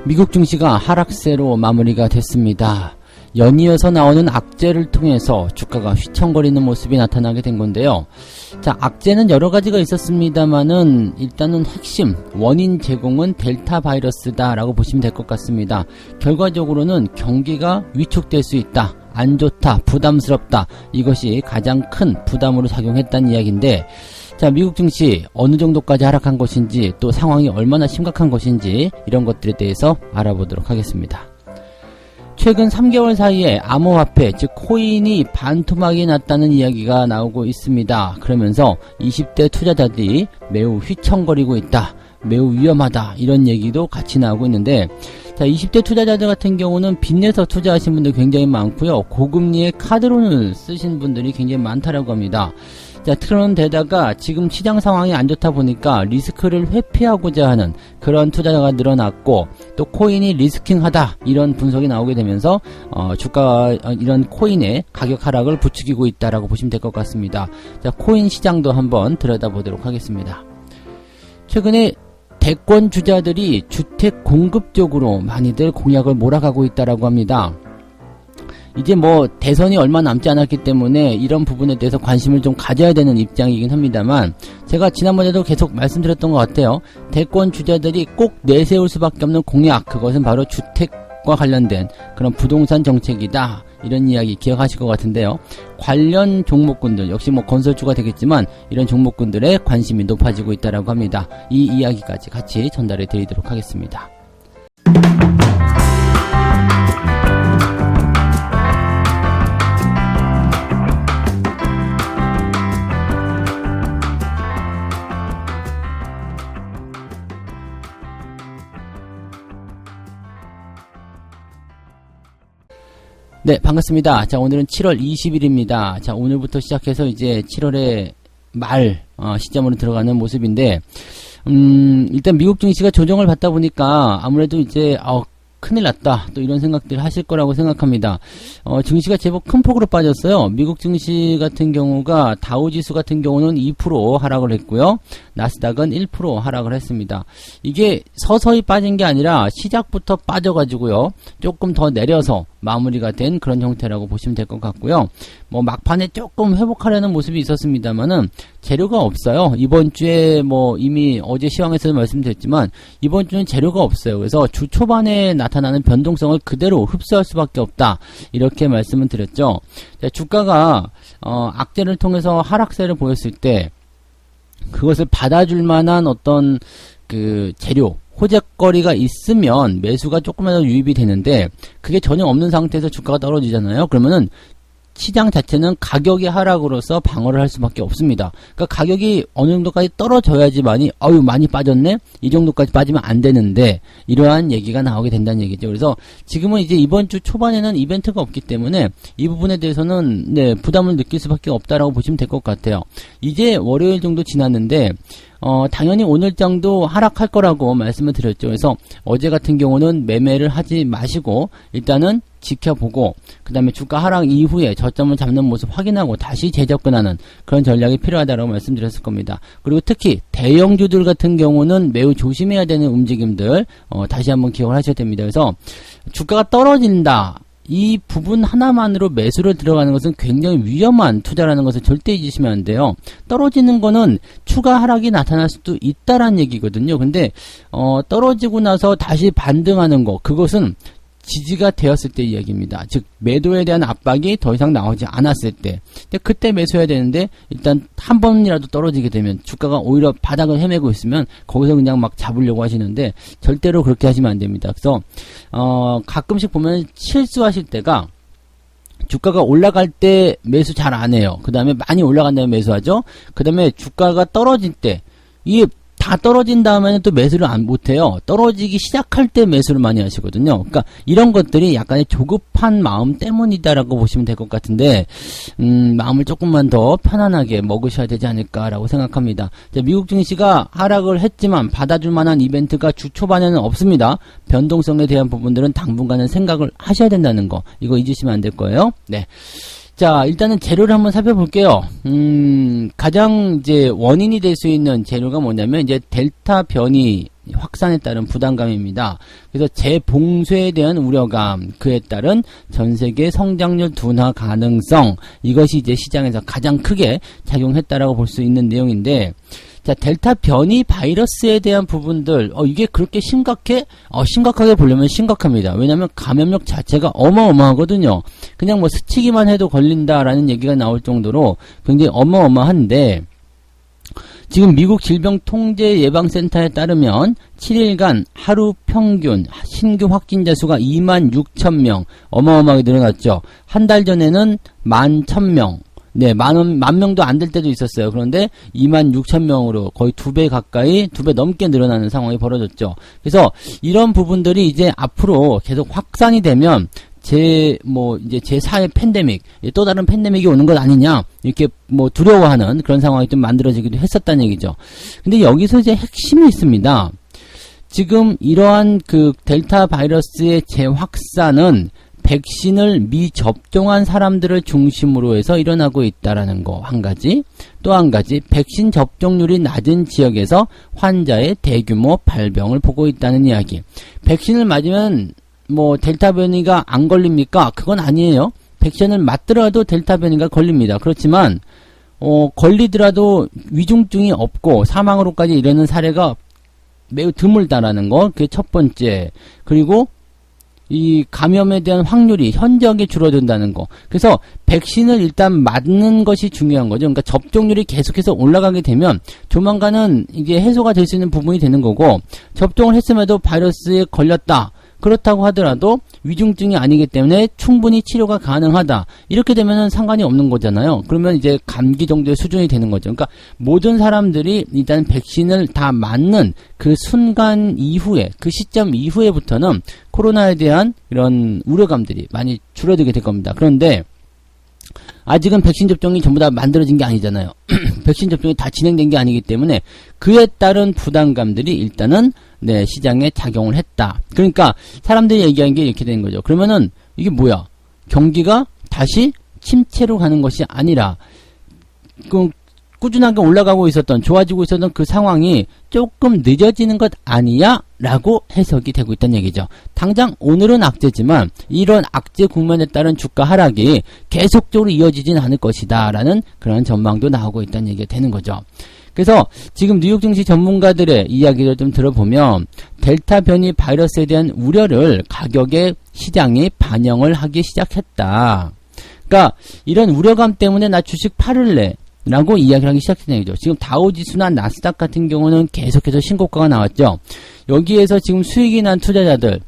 미국 증시가 하락세로 마무리가 됐습니다. 연이어서 나오는 악재를 통해서 주가가 휘청거리는 모습이 나타나게 된 건데요. 자, 악재는 여러 가지가 있었습니다만은 일단은 핵심 원인 제공은 델타 바이러스다 라고 보시면 될 것 같습니다. 결과적으로는 경기가 위축될 수 있다, 안 좋다, 부담스럽다, 이것이 가장 큰 부담으로 작용했다는 이야기인데, 자, 미국 증시 어느 정도까지 하락한 것인지, 또 상황이 얼마나 심각한 것인지, 이런 것들에 대해서 알아보도록 하겠습니다. 최근 3개월 사이에 암호화폐, 즉 코인이 반토막이 났다는 이야기가 나오고 있습니다. 그러면서 20대 투자자들이 매우 휘청거리고 있다, 매우 위험하다, 이런 얘기도 같이 나오고 있는데, 자, 20대 투자자들 같은 경우는 빚내서 투자하신 분들 굉장히 많고요. 고금리의 카드론을 쓰신 분들이 굉장히 많다라고 합니다. 자, 그런데다가 지금 시장 상황이 안 좋다 보니까 리스크를 회피하고자 하는 그런 투자자가 늘어났고, 또 코인이 리스킹하다, 이런 분석이 나오게 되면서 주가가 이런 코인의 가격 하락을 부추기고 있다라고 보시면 될 것 같습니다. 자, 코인 시장도 한번 들여다보도록 하겠습니다. 최근에 대권 주자들이 주택 공급 쪽으로 많이들 공약을 몰아가고 있다라고 합니다. 이제 뭐 대선이 얼마 남지 않았기 때문에 이런 부분에 대해서 관심을 좀 가져야 되는 입장이긴 합니다만, 제가 지난번에도 계속 말씀드렸던 것 같아요. 대권 주자들이 꼭 내세울 수밖에 없는 공약, 그것은 바로 주택과 관련된 그런 부동산 정책이다, 이런 이야기 기억하실 것 같은데요. 관련 종목군들, 역시 뭐 건설주가 되겠지만 이런 종목군들의 관심이 높아지고 있다라고 합니다. 이 이야기까지 같이 전달해 드리도록 하겠습니다. 네, 반갑습니다. 자, 오늘은 7월 20일입니다. 자, 오늘부터 시작해서 이제 7월의 말 시점으로 들어가는 모습인데, 일단 미국 증시가 조정을 받다 보니까 아무래도 이제 큰일 났다, 또 이런 생각들 하실 거라고 생각합니다. 증시가 제법 큰 폭으로 빠졌어요. 미국 증시 같은 경우가 다우지수 같은 경우는 2% 하락을 했고요. 나스닥은 1% 하락을 했습니다. 이게 서서히 빠진 게 아니라 시작부터 빠져가지고요, 조금 더 내려서 마무리가 된 그런 형태라고 보시면 될 것 같고요. 뭐 막판에 조금 회복하려는 모습이 있었습니다만은 재료가 없어요. 이번 주에 뭐 이미 어제 시황에서도 말씀드렸지만 이번 주는 재료가 없어요. 그래서 주 초반에 나타나는 변동성을 그대로 흡수할 수밖에 없다, 이렇게 말씀을 드렸죠. 자, 주가가 악재를 통해서 하락세를 보였을 때 그것을 받아줄 만한 어떤 그 재료, 호재거리가 있으면 매수가 조금이라도 유입이 되는데, 그게 전혀 없는 상태에서 주가가 떨어지잖아요. 그러면은 시장 자체는 가격의 하락으로서 방어를 할 수밖에 없습니다. 그러니까 가격이 어느 정도까지 떨어져야지만이 많이 빠졌네, 이 정도까지 빠지면 안 되는데, 이러한 얘기가 나오게 된다는 얘기죠. 그래서 지금은 이제 이번 주 초반에는 이벤트가 없기 때문에 이 부분에 대해서는 부담을 느낄 수밖에 없다라고 보시면 될 것 같아요. 이제 월요일 정도 지났는데 당연히 오늘 정도 하락할 거라고 말씀을 드렸죠. 그래서 어제 같은 경우는 매매를 하지 마시고 일단은 지켜보고, 그 다음에 주가 하락 이후에 저점을 잡는 모습 확인하고 다시 재접근하는 그런 전략이 필요하다고 말씀드렸을 겁니다. 그리고 특히 대형주들 같은 경우는 매우 조심해야 되는 움직임들 다시 한번 기억을 하셔야 됩니다. 그래서 주가가 떨어진다, 이 부분 하나만으로 매수를 들어가는 것은 굉장히 위험한 투자라는 것을 절대 잊으시면 안 돼요. 떨어지는 거는 추가 하락이 나타날 수도 있다라는 얘기거든요. 근데 떨어지고 나서 다시 반등하는 거, 그것은 지지가 되었을 때 이야기입니다. 즉 매도에 대한 압박이 더 이상 나오지 않았을 때, 근데 그때 매수해야 되는데, 일단 한 번이라도 떨어지게 되면 주가가 오히려 바닥을 헤매고 있으면 거기서 그냥 막 잡으려고 하시는데 절대로 그렇게 하시면 안 됩니다. 그래서 가끔씩 보면 실수하실 때가, 주가가 올라갈 때 매수 잘 안 해요. 그 다음에 많이 올라간 다음에 매수하죠. 그 다음에 주가가 떨어질 때, 이게 다 떨어진 다음에는 또 매수를 못해요. 떨어지기 시작할 때 매수를 많이 하시거든요. 그러니까 이런 것들이 약간의 조급한 마음 때문이다라고 보시면 될 것 같은데, 마음을 조금만 더 편안하게 먹으셔야 되지 않을까라고 생각합니다. 자, 미국 증시가 하락을 했지만 받아줄 만한 이벤트가 주 초반에는 없습니다. 변동성에 대한 부분들은 당분간은 생각을 하셔야 된다는 거, 이거 잊으시면 안 될 거예요. 네. 자, 일단은 재료를 한번 살펴볼게요. 가장 이제 원인이 될 수 있는 재료가 뭐냐면 이제 델타 변이 확산에 따른 부담감입니다. 그래서 재봉쇄에 대한 우려감, 그에 따른 전세계 성장률 둔화 가능성, 이것이 이제 시장에서 가장 크게 작용했다라고 볼 수 있는 내용인데, 자, 델타 변이 바이러스에 대한 부분들, 이게 그렇게 심각해? 심각하게 보려면 심각합니다. 왜냐면 감염력 자체가 어마어마하거든요. 그냥 뭐 스치기만 해도 걸린다라는 얘기가 나올 정도로 굉장히 어마어마한데, 지금 미국 질병통제예방센터에 따르면 7일간 하루 평균 신규 확진자 수가 26,000명, 어마어마하게 늘어났죠. 한 달 전에는 11,000명, 네, 만 명도 안 될 때도 있었어요. 그런데 26,000명으로 거의 2배 가까이, 2배 넘게 늘어나는 상황이 벌어졌죠. 그래서 이런 부분들이 이제 앞으로 계속 확산이 되면 이제 제4의 팬데믹, 또 다른 팬데믹이 오는 것 아니냐, 이렇게 두려워하는 그런 상황이 좀 만들어지기도 했었다는 얘기죠. 근데 여기서 이제 핵심이 있습니다. 지금 이러한 그 델타 바이러스의 재확산은 백신을 미접종한 사람들을 중심으로 해서 일어나고 있다라는 거 한 가지, 또 한 가지 백신 접종률이 낮은 지역에서 환자의 대규모 발병을 보고 있다는 이야기. 백신을 맞으면 델타 변이가 안 걸립니까? 그건 아니에요. 백신을 맞더라도 델타 변이가 걸립니다. 그렇지만 걸리더라도 위중증이 없고 사망으로까지 이르는 사례가 매우 드물다라는 거, 그게 첫 번째. 그리고 이 감염에 대한 확률이 현저하게 줄어든다는 거. 그래서 백신을 일단 맞는 것이 중요한 거죠. 그러니까 접종률이 계속해서 올라가게 되면 조만간은 이게 해소가 될 수 있는 부분이 되는 거고, 접종을 했음에도 바이러스에 걸렸다, 그렇다고 하더라도 위중증이 아니기 때문에 충분히 치료가 가능하다, 이렇게 되면은 상관이 없는 거잖아요. 그러면 이제 감기 정도의 수준이 되는 거죠. 그러니까 모든 사람들이 일단 백신을 다 맞는 그 순간 이후에, 그 시점 이후에부터는 코로나에 대한 이런 우려감들이 많이 줄어들게 될 겁니다. 그런데 아직은 백신 접종이 전부 다 만들어진 게 아니잖아요. 백신 접종이 다 진행된 게 아니기 때문에 그에 따른 부담감들이 일단은 시장에 작용을 했다. 그러니까 사람들이 얘기하는 게 이렇게 되는 거죠. 그러면은 이게 뭐야? 경기가 다시 침체로 가는 것이 아니라 꾸준하게 올라가고 있었던, 좋아지고 있었던 그 상황이 조금 늦어지는 것 아니야? 라고 해석이 되고 있다는 얘기죠. 당장 오늘은 악재지만 이런 악재 국면에 따른 주가 하락이 계속적으로 이어지진 않을 것이다 라는 그런 전망도 나오고 있다는 얘기가 되는 거죠. 그래서 지금 뉴욕 증시 전문가들의 이야기를 좀 들어보면 델타 변이 바이러스에 대한 우려를 가격에 시장이 반영을 하기 시작했다. 그러니까 이런 우려감 때문에 나 주식 팔을래 라고 이야기를 하기 시작했다는 얘기죠. 지금 다우지수나 나스닥 같은 경우는 계속해서 신고가가 나왔죠. 여기에서 지금 수익이 난 투자자들,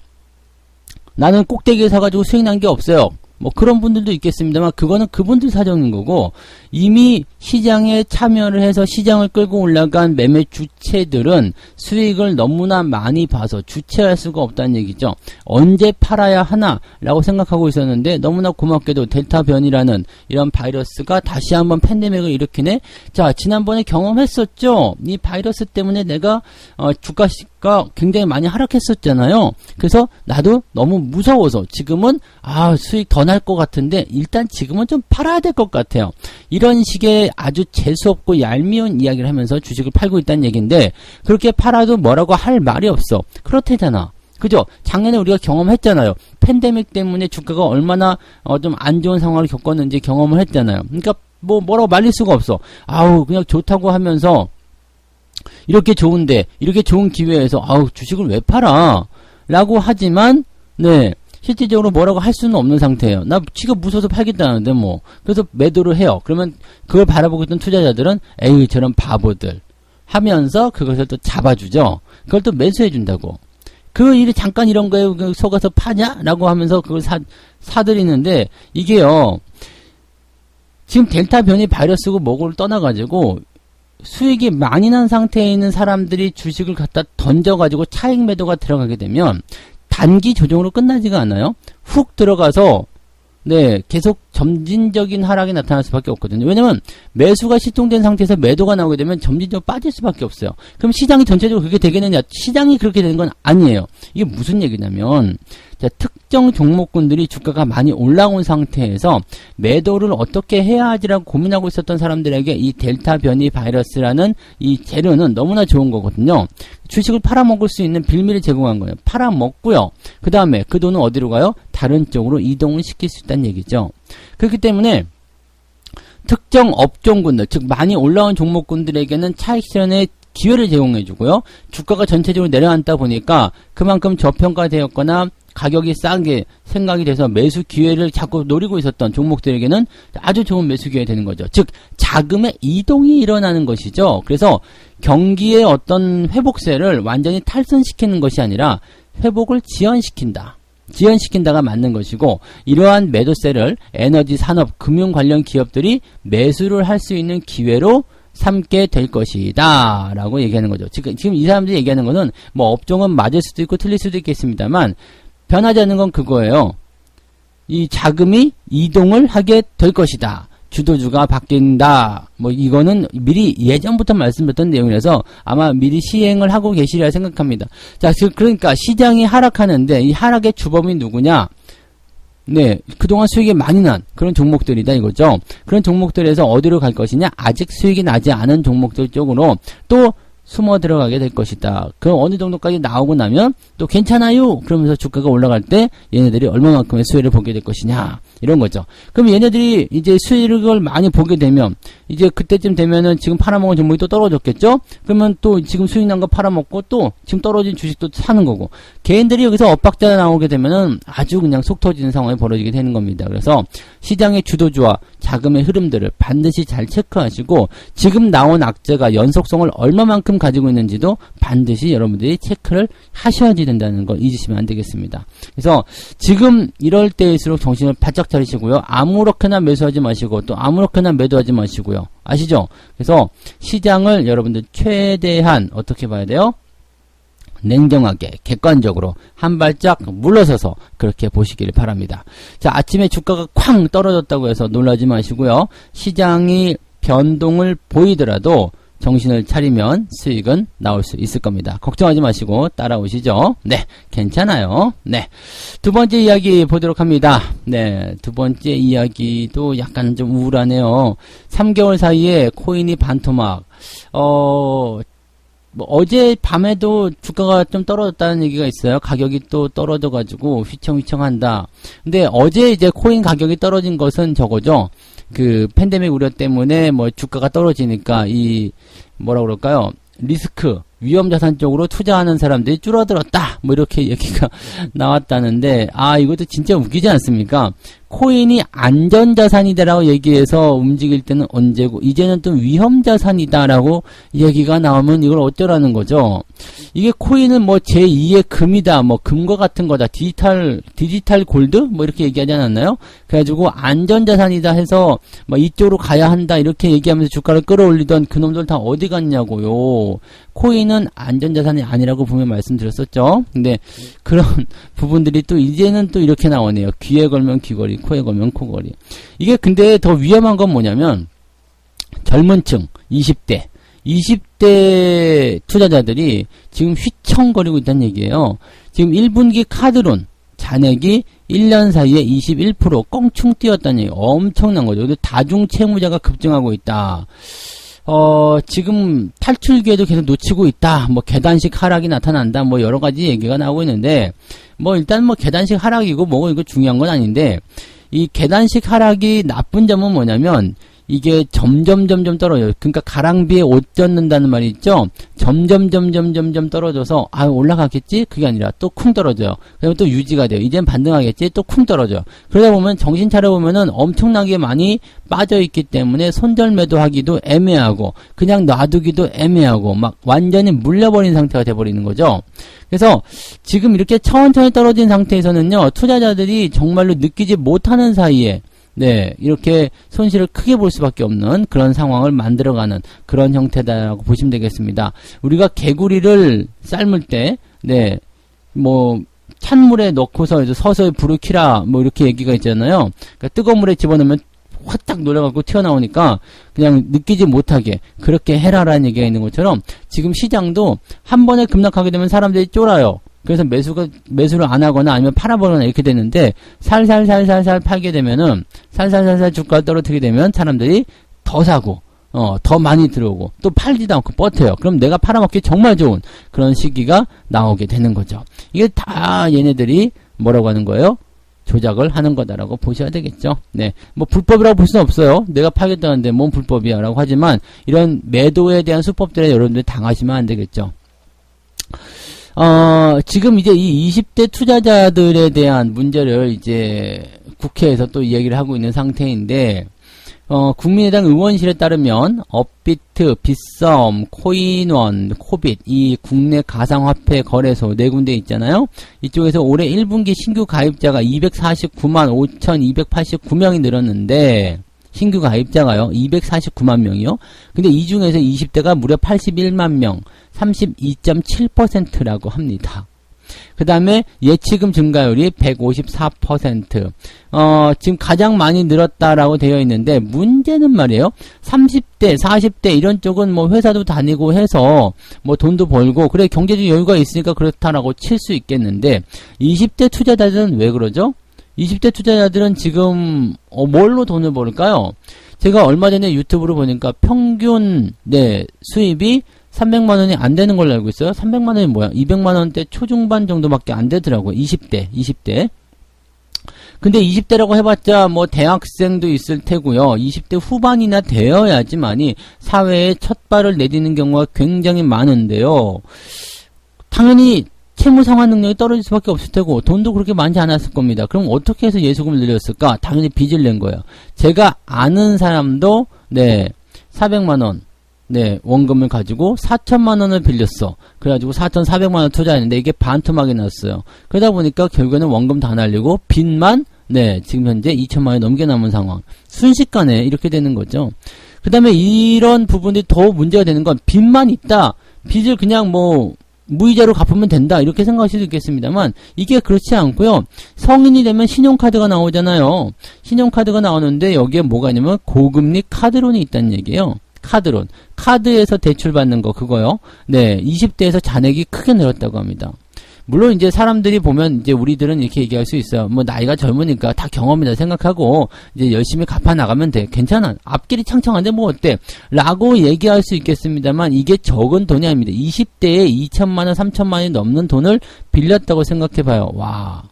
나는 꼭대기에 사가지고 수익 난 게 없어요, 그런 분들도 있겠습니다만, 그거는 그분들 사정인 거고, 이미 시장에 참여를 해서 시장을 끌고 올라간 매매 주체들은 수익을 너무나 많이 봐서 주체할 수가 없다는 얘기죠. 언제 팔아야 하나 라고 생각하고 있었는데, 너무나 고맙게도 델타 변이라는 이런 바이러스가 다시 한번 팬데믹을 일으키네. 자, 지난번에 경험했었죠. 이 바이러스 때문에 내가 주가가 굉장히 많이 하락했었잖아요. 그래서 나도 너무 무서워서 지금은 수익 더 날 것 같은데 일단 지금은 좀 팔아야 될 것 같아요. 이런 식의 아주 재수없고 얄미운 이야기를 하면서 주식을 팔고 있다는 얘기인데, 그렇게 팔아도 뭐라고 할 말이 없어. 그렇대잖아. 그죠? 작년에 우리가 경험했잖아요. 팬데믹 때문에 주가가 얼마나 좀 안 좋은 상황을 겪었는지 경험을 했잖아요. 그러니까 뭐라고 말릴 수가 없어. 그냥 좋다고 하면서 이렇게 좋은데, 이렇게 좋은 기회에서 주식을 왜 팔아? 라고 하지만 실질적으로 뭐라고 할 수는 없는 상태예요. 나 지가 무서워서 팔겠다는데 그래서 매도를 해요. 그러면 그걸 바라보고 있던 투자자들은 에이 저런 바보들 하면서 그것을 또 잡아주죠. 그걸 또 매수해준다고. 그 일이 잠깐 이런 거에 속아서 파냐? 라고 하면서 그걸 사들이는데, 이게요, 지금 델타 변이 바이러스고 뭐고를 떠나가지고 수익이 많이 난 상태에 있는 사람들이 주식을 갖다 던져가지고 차익 매도가 들어가게 되면 단기 조정으로 끝나지가 않아요. 훅 들어가서 계속 점진적인 하락이 나타날 수밖에 없거든요. 왜냐면 매수가 실종된 상태에서 매도가 나오게 되면 점진적으로 빠질 수밖에 없어요. 그럼 시장이 전체적으로 그렇게 되겠느냐? 시장이 그렇게 되는 건 아니에요. 이게 무슨 얘기냐면, 특정 종목군들이 주가가 많이 올라온 상태에서 매도를 어떻게 해야 하지라고 고민하고 있었던 사람들에게 이 델타 변이 바이러스라는 이 재료는 너무나 좋은 거거든요. 주식을 팔아먹을 수 있는 빌미를 제공한 거예요. 팔아먹고요. 그 다음에 그 돈은 어디로 가요? 다른 쪽으로 이동을 시킬 수 있다는 얘기죠. 그렇기 때문에 특정 업종군들, 즉 많이 올라온 종목군들에게는 차익 실현의 기회를 제공해주고요. 주가가 전체적으로 내려앉다 보니까 그만큼 저평가되었거나 가격이 싸게 생각이 돼서 매수 기회를 자꾸 노리고 있었던 종목들에게는 아주 좋은 매수 기회가 되는 거죠. 즉 자금의 이동이 일어나는 것이죠. 그래서 경기의 어떤 회복세를 완전히 탈선시키는 것이 아니라 회복을 지연시킨다가 맞는 것이고, 이러한 매도세를 에너지, 산업, 금융 관련 기업들이 매수를 할 수 있는 기회로 삼게 될 것이다 라고 얘기하는 거죠. 지금 이 사람들이 얘기하는 거는 뭐 업종은 맞을 수도 있고 틀릴 수도 있겠습니다만 변하지 않는 건 그거예요. 이 자금이 이동을 하게 될 것이다. 주도주가 바뀐다. 뭐 이거는 미리 예전부터 말씀드렸던 내용이라서 아마 미리 시행을 하고 계시리라 생각합니다. 자, 그러니까 시장이 하락하는데 이 하락의 주범이 누구냐? 네, 그동안 수익이 많이 난 그런 종목들이다 이거죠. 그런 종목들에서 어디로 갈 것이냐? 아직 수익이 나지 않은 종목들 쪽으로 또 숨어 들어가게 될 것이다. 그럼 어느 정도까지 나오고 나면 또 괜찮아요 그러면서 주가가 올라갈 때 얘네들이 얼마만큼의 수혜를 보게 될 것이냐 이런 거죠. 그럼 얘네들이 이제 수익을 많이 보게 되면 이제 그때쯤 되면은 지금 팔아먹은 종목이 또 떨어졌겠죠? 그러면 또 지금 수익 난 거 팔아먹고 또 지금 떨어진 주식도 사는 거고, 개인들이 여기서 엇박자가 나오게 되면은 아주 그냥 속 터지는 상황이 벌어지게 되는 겁니다. 그래서 시장의 주도주와 자금의 흐름들을 반드시 잘 체크하시고 지금 나온 악재가 연속성을 얼마만큼 가지고 있는지도 반드시 여러분들이 체크를 하셔야 된다는 걸 잊으시면 안 되겠습니다. 그래서 지금 이럴 때일수록 정신을 바짝 차리시고요. 아무렇게나 매수하지 마시고 또 아무렇게나 매도하지 마시고요. 아시죠? 그래서 시장을 여러분들 최대한 어떻게 봐야 돼요? 냉정하게 객관적으로 한 발짝 물러서서 그렇게 보시기를 바랍니다. 자, 아침에 주가가 쾅 떨어졌다고 해서 놀라지 마시고요. 시장이 변동을 보이더라도 정신을 차리면 수익은 나올 수 있을 겁니다. 걱정하지 마시고 따라오시죠. 네, 괜찮아요. 네, 두 번째 이야기 보도록 합니다. 네, 두 번째 이야기도 약간 좀 우울하네요. 3개월 사이에 코인이 반토막. 뭐 어제 밤에도 주가가 좀 떨어졌다는 얘기가 있어요. 가격이 또 떨어져가지고 휘청휘청한다. 근데 어제 이제 코인 가격이 떨어진 것은 저거죠. 그 팬데믹 우려 때문에 뭐 주가가 떨어지니까 이 뭐라 그럴까요? 리스크, 위험 자산 쪽으로 투자하는 사람들이 줄어들었다. 뭐 이렇게 얘기가 나왔다는데, 아, 이것도 진짜 웃기지 않습니까? 코인이 안전자산이다라고 얘기해서 움직일 때는 언제고, 이제는 또 위험자산이다라고 얘기가 나오면 이걸 어쩌라는 거죠? 이게 코인은 뭐 제2의 금이다, 뭐 금과 같은 거다, 디지털 골드? 뭐 이렇게 얘기하지 않았나요? 그래가지고 안전자산이다 해서 뭐 이쪽으로 가야 한다, 이렇게 얘기하면서 주가를 끌어올리던 그놈들 다 어디 갔냐고요? 코인은 안전자산이 아니라고 분명 말씀드렸었죠. 근데 그런 부분들이 또 이제는 또 이렇게 나오네요. 귀에 걸면 귀걸이, 코에 걸면 코걸이. 이게 근데 더 위험한 건 뭐냐면 젊은 층, 20대 투자자들이 지금 휘청거리고 있다는 얘기예요. 지금 1분기 카드론 잔액이 1년 사이에 21% 껑충 뛰었다는 얘기. 엄청난 거죠. 근데 다중 채무자가 급증하고 있다. 지금 탈출 기회도 계속 놓치고 있다. 뭐 계단식 하락이 나타난다. 뭐 여러 가지 얘기가 나오고 있는데, 뭐 일단 뭐 계단식 하락이고 뭐고 이거 중요한 건 아닌데, 이 계단식 하락이 나쁜 점은 뭐냐면 이게 점점 떨어져요. 그러니까 가랑비에 옷 젖는다는 말이 있죠. 점점 떨어져서 아 올라가겠지? 그게 아니라 또 쿵 떨어져요. 그러면 또 유지가 돼요. 이젠 반등하겠지? 또 쿵 떨어져요. 그러다 보면 정신 차려보면은 엄청나게 많이 빠져있기 때문에 손절매도 하기도 애매하고 그냥 놔두기도 애매하고 막 완전히 물려버린 상태가 돼버리는 거죠. 그래서 지금 이렇게 천천히 떨어진 상태에서는요, 투자자들이 정말로 느끼지 못하는 사이에 네, 이렇게 손실을 크게 볼 수밖에 없는 그런 상황을 만들어가는 그런 형태다라고 보시면 되겠습니다. 우리가 개구리를 삶을 때, 네, 뭐, 찬물에 넣고서 이제 서서히 불을 켜라, 뭐 이렇게 얘기가 있잖아요. 그러니까 뜨거운 물에 집어넣으면 확딱 놀라갖고 튀어나오니까 그냥 느끼지 못하게 그렇게 해라라는 얘기가 있는 것처럼 지금 시장도 한 번에 급락하게 되면 사람들이 쫄아요. 그래서 매수를 안 하거나 아니면 팔아버리거나 이렇게 되는데, 살살 팔게 되면은, 살살 주가가 떨어뜨리게 되면 사람들이 더 사고, 더 많이 들어오고 또 팔지도 않고 버텨요. 그럼 내가 팔아먹기 정말 좋은 그런 시기가 나오게 되는 거죠. 이게 다 얘네들이 뭐라고 하는 거예요? 조작을 하는 거다라고 보셔야 되겠죠. 네. 뭐 불법이라고 볼 수는 없어요. 내가 팔겠다는데 뭔 불법이야 라고 하지만 이런 매도에 대한 수법들에 여러분들이 당하시면 안 되겠죠. 지금 이제 이 20대 투자자들에 대한 문제를 이제 국회에서 또 이야기를 하고 있는 상태인데, 국민의당 의원실에 따르면 업비트, 빗썸, 코인원, 코빗 이 국내 가상화폐 거래소 네 군데 있잖아요. 이쪽에서 올해 1분기 신규 가입자가 249만 5,289명이 늘었는데 신규 가입자가요. 249만 명이요. 근데 이 중에서 20대가 무려 81만 명, 32.7%라고 합니다. 그 다음에 예치금 증가율이 154%. 지금 가장 많이 늘었다라고 되어 있는데, 문제는 말이에요. 30대, 40대 이런 쪽은 뭐 회사도 다니고 해서 뭐 돈도 벌고, 그래, 경제적 여유가 있으니까 그렇다라고 칠 수 있겠는데, 20대 투자자들은 왜 그러죠? 20대 투자자들은 지금, 뭘로 돈을 벌까요? 제가 얼마 전에 유튜브로 보니까 평균, 수입이 300만원이 안 되는 걸로 알고 있어요. 300만원이 뭐야? 200만원대 초중반 정도밖에 안 되더라고요. 20대. 근데 20대라고 해봤자 뭐 대학생도 있을 테고요. 20대 후반이나 되어야지만이 사회에 첫 발을 내디는 경우가 굉장히 많은데요. 당연히 채무 상환 능력이 떨어질 수밖에 없을 테고 돈도 그렇게 많지 않았을 겁니다. 그럼 어떻게 해서 예수금을 늘렸을까? 당연히 빚을 낸 거예요. 제가 아는 사람도 400만원 원금을 가지고 4천만원을 빌렸어. 그래가지고 4,400만원 투자했는데 이게 반토막이 났어요. 그러다 보니까 결국에는 원금 다 날리고 빚만 지금 현재 2천만원이 넘게 남은 상황. 순식간에 이렇게 되는 거죠. 그 다음에 이런 부분이 더 문제가 되는 건 빚만 있다. 빚을 그냥 뭐 무이자로 갚으면 된다 이렇게 생각하실 수 있겠습니다만 이게 그렇지 않고요. 성인이 되면 신용카드가 나오잖아요. 신용카드가 나오는데 여기에 뭐가 있냐면 고금리 카드론이 있다는 얘기예요. 카드론. 카드에서 대출받는 거 그거요. 20대에서 잔액이 크게 늘었다고 합니다. 물론 이제 사람들이 보면 이제 우리들은 이렇게 얘기할 수 있어요. 뭐 나이가 젊으니까 다 경험이다 생각하고 이제 열심히 갚아 나가면 돼. 괜찮아. 앞길이 창창한데 뭐 어때? 라고 얘기할 수 있겠습니다만 이게 적은 돈이 아닙니다. 20대에 2천만원, 3천만원이 넘는 돈을 빌렸다고 생각해 봐요. 와.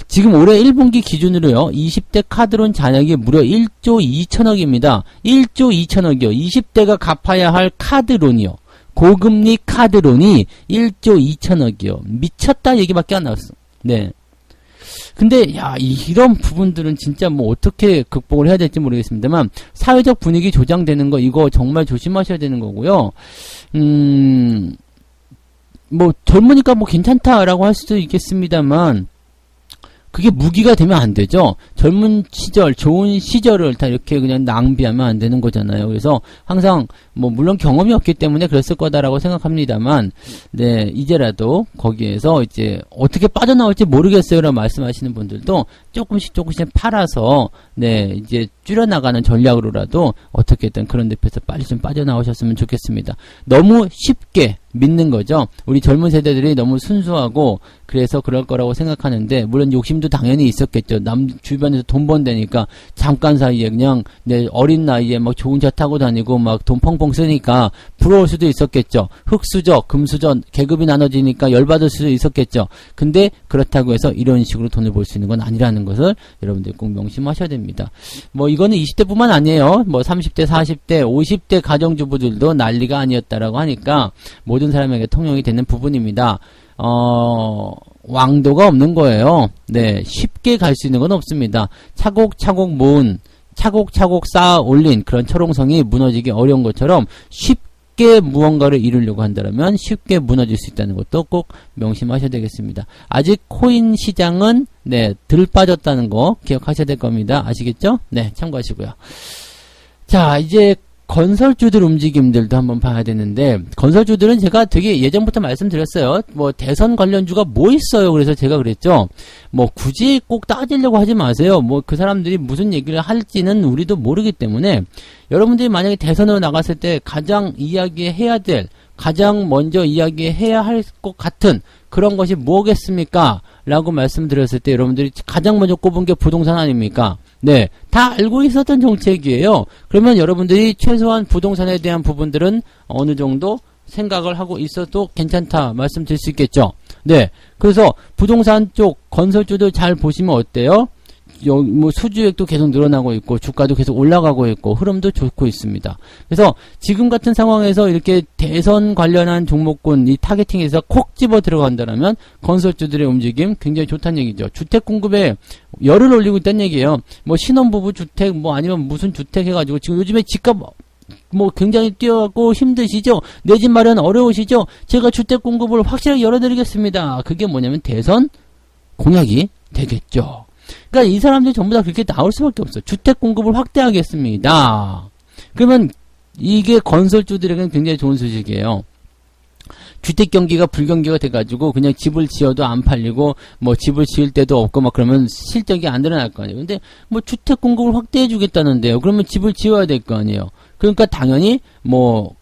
지금 올해 1분기 기준으로요. 20대 카드론 잔액이 무려 1조 2천억입니다. 1조 2천억이요. 20대가 갚아야 할 카드론이요. 고금리 카드론이 1조 2천억이요. 미쳤다 얘기밖에 안 나왔어. 근데 이런 부분들은 진짜 뭐 어떻게 극복을 해야 될지 모르겠습니다만 사회적 분위기 조장되는 거 이거 정말 조심하셔야 되는 거고요. 뭐 젊으니까 뭐 괜찮다라고 할 수도 있겠습니다만 그게 무기가 되면 안 되죠. 젊은 시절, 좋은 시절을 다 이렇게 그냥 낭비하면 안 되는 거잖아요. 그래서 항상 뭐 물론 경험이 없기 때문에 그랬을 거다라고 생각합니다만 이제라도 거기에서 이제 어떻게 빠져나올지 모르겠어요라고 말씀하시는 분들도 조금씩 팔아서 이제 줄여나가는 전략으로라도 어떻게든 그런 데에서 빨리 좀 빠져나오셨으면 좋겠습니다. 너무 쉽게 믿는 거죠. 우리 젊은 세대들이 너무 순수하고 그래서 그럴 거라고 생각하는데 물론 욕심도 당연히 있었겠죠. 남 주변에서 돈 번다니까 잠깐 사이에 그냥 내 어린 나이에 막 좋은 차 타고 다니고 막 돈 펑펑 쓰니까 부러울 수도 있었겠죠. 흑수저, 금수저 계급이 나눠지니까 열받을 수도 있었겠죠. 근데 그렇다고 해서 이런 식으로 돈을 벌 수 있는 건 아니라는 것을 여러분들 꼭 명심하셔야 됩니다. 뭐 이거는 20대뿐만 아니에요. 뭐 30대, 40대, 50대 가정주부들도 난리가 아니었다라고 하니까 모든 사람에게 통용이 되는 부분입니다. 왕도가 없는 거예요. 쉽게 갈 수 있는 건 없습니다. 차곡차곡 모은, 차곡차곡 쌓아 올린 그런 철옹성이 무너지기 어려운 것처럼 쉽게 무언가를 이루려고 한다면 쉽게 무너질 수 있다는 것도 꼭 명심하셔야 되겠습니다. 아직 코인 시장은 덜 빠졌다는 거 기억하셔야 될 겁니다. 아시겠죠? 참고하시고요. 자, 이제 건설주들 움직임들도 한번 봐야 되는데 건설주들은 제가 되게 예전부터 말씀드렸어요. 뭐 대선 관련주가 뭐 있어요. 그래서 제가 그랬죠. 뭐 굳이 꼭 따지려고 하지 마세요. 뭐 그 사람들이 무슨 얘기를 할지는 우리도 모르기 때문에 여러분들이 만약에 대선으로 나갔을 때 가장 이야기해야 될 가장 먼저 이야기해야 할 것 같은 그런 것이 뭐겠습니까? 라고 말씀드렸을 때 여러분들이 가장 먼저 꼽은 게 부동산 아닙니까? 네, 다 알고 있었던 정책이에요. 그러면 여러분들이 최소한 부동산에 대한 부분들은 어느 정도 생각을 하고 있어도 괜찮다 말씀드릴 수 있겠죠. 네, 그래서 부동산 쪽 건설주들 잘 보시면 어때요? 뭐 수주액도 계속 늘어나고 있고 주가도 계속 올라가고 있고 흐름도 좋고 있습니다. 그래서 지금 같은 상황에서 이렇게 대선 관련한 종목군 이 타겟팅에서 콕 집어 들어간다면 건설주들의 움직임 굉장히 좋다는 얘기죠. 주택 공급에 열을 올리고 있다는 얘기예요. 뭐 신혼부부 주택 뭐 아니면 무슨 주택 해가지고 지금 요즘에 집값 뭐 굉장히 뛰어가고 힘드시죠? 내 집 마련 어려우시죠? 제가 주택 공급을 확실하게 열어드리겠습니다. 그게 뭐냐면 대선 공약이 되겠죠. 그러니까 이 사람들이 전부 다 그렇게 나올 수밖에 없어. 주택 공급을 확대하겠습니다. 그러면 이게 건설주들에게는 굉장히 좋은 소식이에요. 주택 경기가 불경기가 돼가지고 그냥 집을 지어도 안 팔리고 뭐 집을 지을 데도 없고 막 그러면 실적이 안 드러날 거 아니에요. 근데 뭐 주택 공급을 확대해 주겠다는데요. 그러면 집을 지어야 될 거 아니에요. 그러니까 당연히 뭐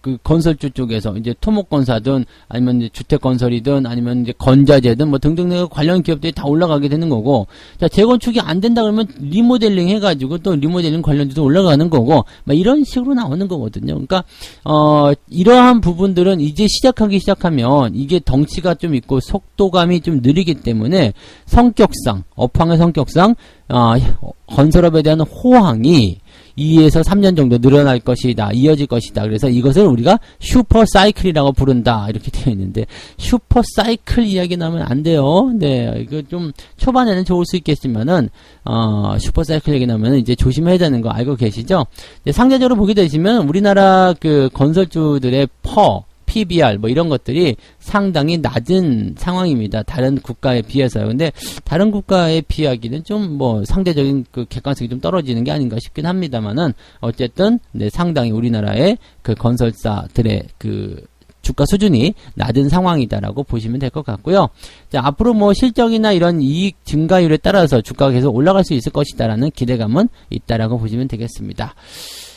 그 건설주 쪽에서 이제 토목건사든 아니면 이제 주택건설이든 아니면 이제 건자재든 뭐 등등 관련 기업들이 다 올라가게 되는 거고, 자 재건축이 안 된다 그러면 리모델링 해가지고 또 리모델링 관련주도 올라가는 거고 막 이런 식으로 나오는 거거든요. 그러니까 이러한 부분들은 이제 시작하면 이게 덩치가 좀 있고 속도감이 좀 느리기 때문에 성격상 업황의 성격상 건설업에 대한 호황이 2에서 3년 정도 늘어날 것이다. 이어질 것이다. 그래서 이것을 우리가 슈퍼 사이클이라고 부른다. 이렇게 되어 있는데 슈퍼 사이클 이야기 나오면 안 돼요. 네. 이거 좀 초반에는 좋을 수 있겠지만은 슈퍼 사이클 얘기 나오면 이제 조심해야 되는 거 알고 계시죠? 이제 상대적으로 보게 되시면 우리나라 그 건설주들의 PBR 뭐 이런 것들이 상당히 낮은 상황입니다. 다른 국가에 비해서요. 근데 다른 국가에 비하기는 좀 뭐 상대적인 그 객관성이 좀 떨어지는 게 아닌가 싶긴 합니다만은 어쨌든 네, 상당히 우리나라의 그 건설사들의 그 주가 수준이 낮은 상황이다라고 보시면 될 것 같고요. 자, 앞으로 뭐 실적이나 이런 이익 증가율에 따라서 주가가 계속 올라갈 수 있을 것이다라는 기대감은 있다라고 보시면 되겠습니다.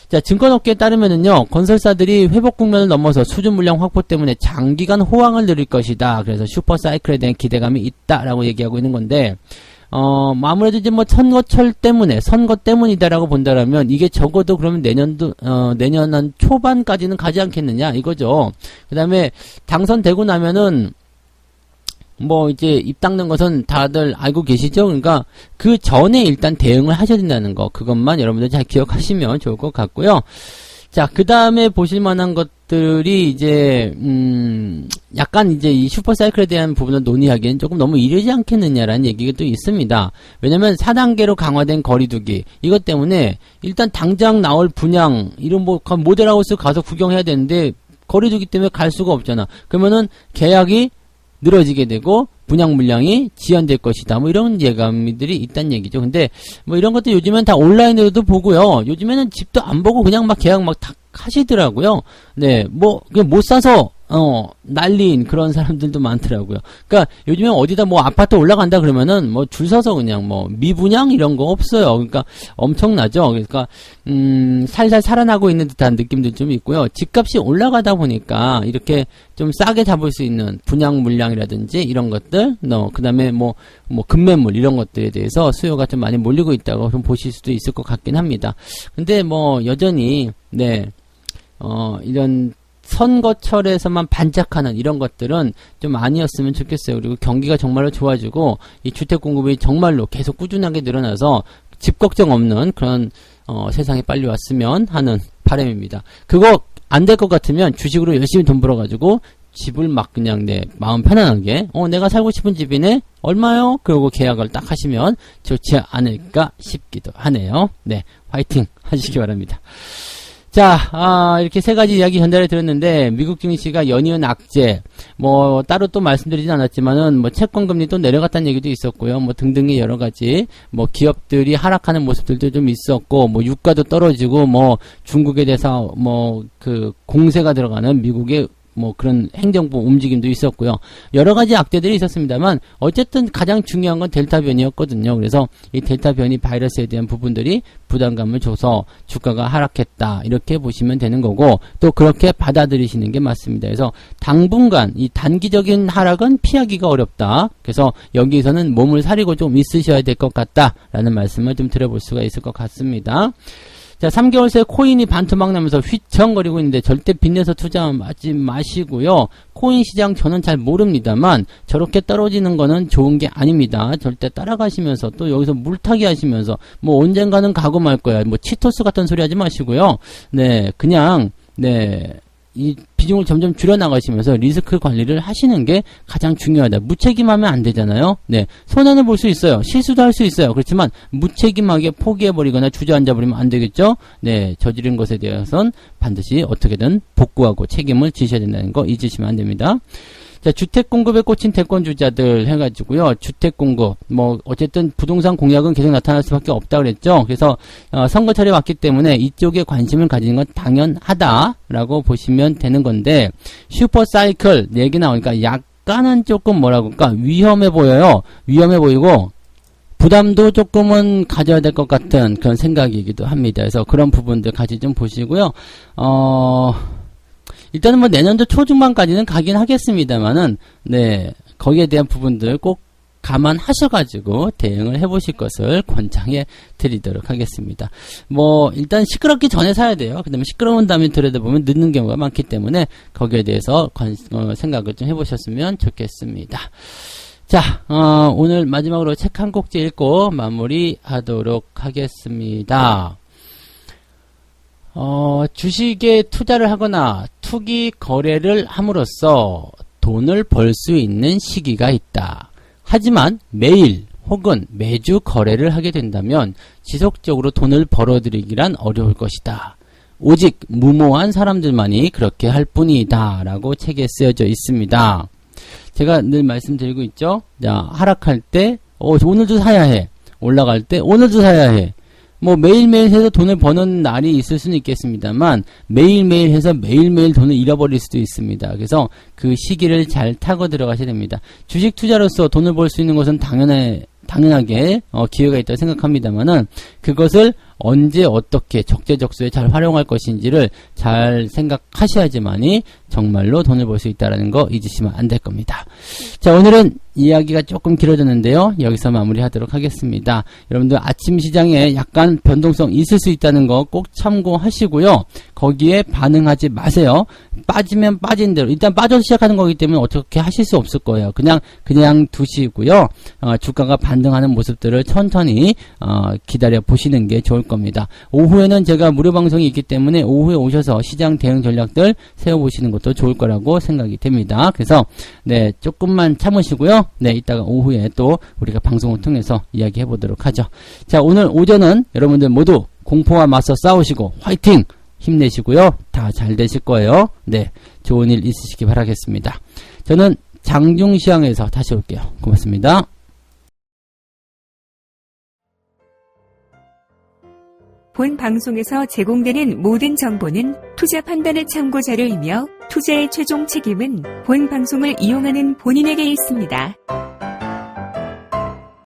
자, 증권업계에 따르면은요, 건설사들이 회복 국면을 넘어서 수준 물량 확보 때문에 장기간 호황을 누릴 것이다. 그래서 슈퍼사이클에 대한 기대감이 있다라고 얘기하고 있는 건데, 아무래도 이제 뭐 선거 때문이다라고 본다라면, 이게 적어도 그러면 내년 한 초반까지는 가지 않겠느냐, 이거죠. 그 다음에 당선되고 나면은, 뭐 이제 입 닦는 것은 다들 알고 계시죠? 그러니까 그 전에 일단 대응을 하셔야 된다는 거, 그것만 여러분들 잘 기억하시면 좋을 것 같고요. 자, 그 다음에 보실 만한 것들이 이제 약간 이제 이 슈퍼사이클에 대한 부분을 논의하기엔 조금 너무 이르지 않겠느냐라는 얘기가 또 있습니다. 왜냐면 4단계로 강화된 거리두기 이것 때문에 일단 당장 나올 분양 이런 뭐 모델하우스 가서 구경해야 되는데 거리두기 때문에 갈 수가 없잖아. 그러면은 계약이 늘어지게 되고 분양 물량이 지연될 것이다. 뭐 이런 예감들이 있다는 얘기죠. 근데 뭐 이런 것도 요즘엔 다 온라인으로도 보고요. 요즘에는 집도 안 보고 그냥 막 계약 막 다 하시더라고요. 네, 뭐 그냥 못 사서 난리인 그런 사람들도 많더라고요. 그러니까 요즘에 어디다 뭐 아파트 올라간다 그러면은 뭐 줄 서서 그냥 뭐 미분양 이런 거 없어요. 그러니까 엄청나죠. 그러니까 살살 살아나고 있는 듯한 느낌도 좀 있고요. 집값이 올라가다 보니까 이렇게 좀 싸게 잡을 수 있는 분양 물량이라든지 이런 것들, 그다음에 뭐 급매물 이런 것들에 대해서 수요가 좀 많이 몰리고 있다고 좀 보실 수도 있을 것 같긴 합니다. 근데 뭐 여전히 이런 선거철에서만 반짝하는 이런 것들은 좀 아니었으면 좋겠어요. 그리고 경기가 정말로 좋아지고 이 주택 공급이 정말로 계속 꾸준하게 늘어나서 집 걱정 없는 그런 세상이 빨리 왔으면 하는 바람입니다. 그거 안 될 것 같으면 주식으로 열심히 돈 벌어가지고 집을 막 그냥 마음 편안하게 내가 살고 싶은 집이네 얼마요? 그러고 계약을 딱 하시면 좋지 않을까 싶기도 하네요. 네, 화이팅 하시기 바랍니다. 자, 이렇게 세 가지 이야기 전달해 드렸는데, 미국 증시가 연이은 악재, 뭐, 따로 또 말씀드리진 않았지만은, 뭐, 채권금리 또 내려갔다는 얘기도 있었고요. 뭐, 등등의 여러 가지, 뭐, 기업들이 하락하는 모습들도 좀 있었고, 뭐, 유가도 떨어지고, 뭐, 중국에 대해서, 뭐, 그, 공세가 들어가는 미국의 뭐 그런 행정부 움직임도 있었고요. 여러 가지 악재들이 있었습니다만 어쨌든 가장 중요한 건 델타 변이였거든요. 그래서 이 델타 변이 바이러스에 대한 부분들이 부담감을 줘서 주가가 하락했다. 이렇게 보시면 되는 거고 또 그렇게 받아들이시는 게 맞습니다. 그래서 당분간 이 단기적인 하락은 피하기가 어렵다. 그래서 여기서는 몸을 사리고 좀 있으셔야 될 것 같다라는 말씀을 좀 드려볼 수가 있을 것 같습니다. 자, 3개월 새 코인이 반토막 나면서 휘청거리고 있는데 절대 빚내서 투자하지 마시고요. 코인 시장 저는 잘 모릅니다만 저렇게 떨어지는 거는 좋은 게 아닙니다. 절대 따라가시면서 또 여기서 물타기 하시면서 뭐 언젠가는 가고 말 거야. 뭐 치토스 같은 소리 하지 마시고요. 네, 그냥 이 비중을 점점 줄여나가시면서 리스크 관리를 하시는 게 가장 중요하다. 무책임하면 안 되잖아요. 네, 손해는 볼 수 있어요. 실수도 할 수 있어요. 그렇지만 무책임하게 포기해버리거나 주저앉아버리면 안 되겠죠. 네, 저지른 것에 대해서는 반드시 어떻게든 복구하고 책임을 지셔야 된다는 거 잊으시면 안 됩니다. 자, 주택 공급에 꽂힌 대권주자들 해가지고요. 주택 공급, 뭐 어쨌든 부동산 공약은 계속 나타날 수밖에 없다 그랬죠. 그래서 선거철이 왔기 때문에 이쪽에 관심을 가지는 건 당연하다라고 보시면 되는 건데 슈퍼사이클 얘기 나오니까 약간은 조금 뭐라고 할까 위험해 보여요. 위험해 보이고 부담도 조금은 가져야 될 것 같은 그런 생각이기도 합니다. 그래서 그런 부분들 같이 좀 보시고요. 일단은 뭐 내년도 초중반까지는 가긴 하겠습니다만은, 네, 거기에 대한 부분들 꼭 감안하셔가지고 대응을 해보실 것을 권장해 드리도록 하겠습니다. 뭐, 일단 시끄럽기 전에 사야 돼요. 그 다음에 시끄러운 다음에 들여다보면 늦는 경우가 많기 때문에 거기에 대해서 생각을 좀 해보셨으면 좋겠습니다. 자, 오늘 마지막으로 책 한 꼭지 읽고 마무리하도록 하겠습니다. 주식에 투자를 하거나 투기 거래를 함으로써 돈을 벌 수 있는 시기가 있다. 하지만 매일 혹은 매주 거래를 하게 된다면 지속적으로 돈을 벌어들이기란 어려울 것이다. 오직 무모한 사람들만이 그렇게 할 뿐이다. 라고 책에 쓰여져 있습니다. 제가 늘 말씀드리고 있죠. 자, 하락할 때 오늘도 사야 해. 올라갈 때 오늘도 사야 해. 뭐 매일매일 해서 돈을 버는 날이 있을 수는 있겠습니다만 매일매일 해서 매일매일 돈을 잃어버릴 수도 있습니다. 그래서 그 시기를 잘 타고 들어가셔야 됩니다. 주식 투자로서 돈을 벌 수 있는 것은 당연하게 기회가 있다고 생각합니다만은 그것을 언제 어떻게 적재적소에 잘 활용할 것인지를 잘 생각하셔야지만이 정말로 돈을 벌 수 있다는 거 잊으시면 안 될 겁니다. 자, 오늘은 이야기가 조금 길어졌는데요. 여기서 마무리하도록 하겠습니다. 여러분들 아침 시장에 약간 변동성 있을 수 있다는 거 꼭 참고하시고요. 거기에 반응하지 마세요. 빠지면 빠진 대로 일단 빠져서 시작하는 거기 때문에 어떻게 하실 수 없을 거예요. 그냥 두시고요. 주가가 반등하는 모습들을 천천히 기다려 보시는 게 좋을 겁니다. 오후에는 제가 무료 방송이 있기 때문에 오후에 오셔서 시장 대응 전략들 세워보시는 것도 좋을 거라고 생각이 됩니다. 그래서 네, 조금만 참으시고요. 네, 이따가 오후에 또 우리가 방송을 통해서 이야기해 보도록 하죠. 자, 오늘 오전은 여러분들 모두 공포와 맞서 싸우시고 화이팅! 힘내시고요. 다 잘 되실 거예요. 네, 좋은 일 있으시기 바라겠습니다. 저는 장중시황에서 다시 올게요. 고맙습니다. 본 방송에서 제공되는 모든 정보는 투자 판단의 참고 자료이며 투자의 최종 책임은 본 방송을 이용하는 본인에게 있습니다.